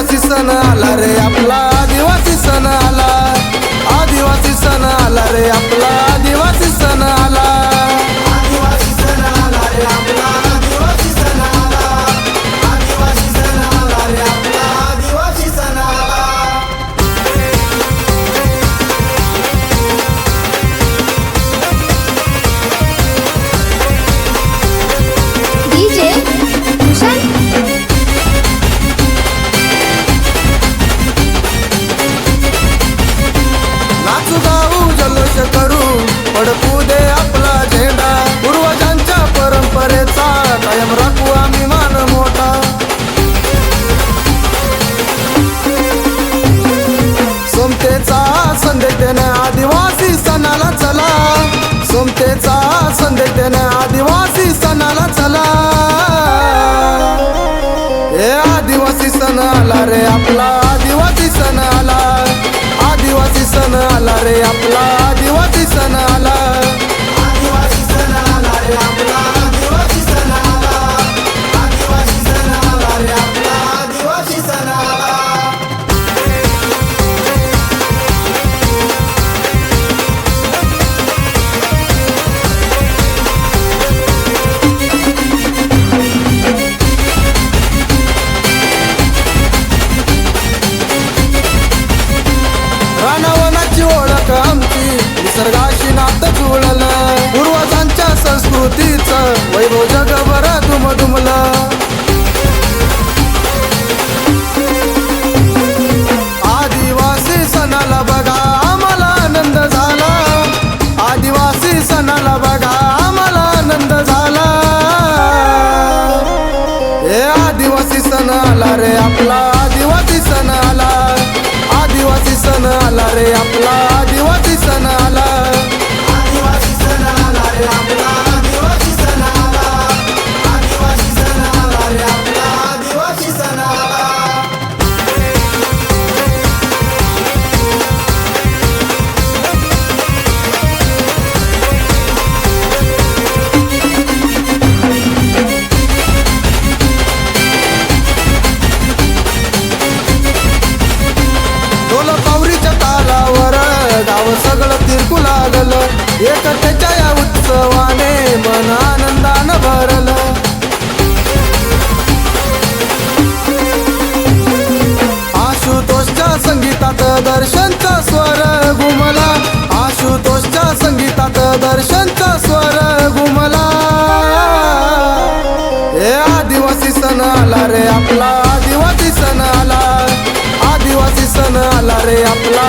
आदिवासी सण आला रे आपला आदिवासी सण आला, आदिवासी सण आला रे आपला आदिवासी सण आला, आदिवासी सण आला रे आपला आदिवासी सण आला, आदिवासी सण आला रे आपला आदिवासी सण आला। डीजे भूषण नाचू गाऊ जल्लोष करू फडकू दे आपला झेंडा, पूर्वजांच्या परंपरेचा कायम राखू आम्ही मान मोठा। सोमतेचा संदेश देण्या आदिवासी सणाला चला, सोमतेचा संदेश देण्या आदिवासी सणाला चला। हे आदिवासी सण आला रे आपला आदिवासी सण आला, आदिवासी सण आला रे आपला आदिवासी सण आला, आदिवासी सण आला रे आपला आदिवासी सण आला, आदिवासी सण आला रे आपला आदिवासी सण आला। रानावनाची ओळख आमची निसर्गाशी नातं जुळलं, पूर्वजांच्या संस्कृतीचं वैभव जगभर दुमदुमलं। आदिवासी सणाला बघा आम्हाला आनंद झाला, आदिवासी सणाला बघा आम्हाला आनंद झाला। हे आदिवासी सण आला रे आपला आदिवासी सण आला, आदिवासी सण आला रे आपला आदिवासी सण आला, आदिवासी सण आला रे आपला आदिवासी सण आला, आदिवासी सण आला रे आपला आदिवासी सण आला। ढोल पावरीच्या तालावर गाव सगळं तिरकू लागलं, एकतेच्या या उत्सवाने मन आनंदानं भरलं। आशुतोषच्या संगीतात दर्शनचा स्वर घुमला, आशुतोषच्या संगीतात दर्शनचा स्वर घुमला। हे आदिवासी सण आला रे आपला आदिवासी सण आला, आदिवासी सण आला रे आपला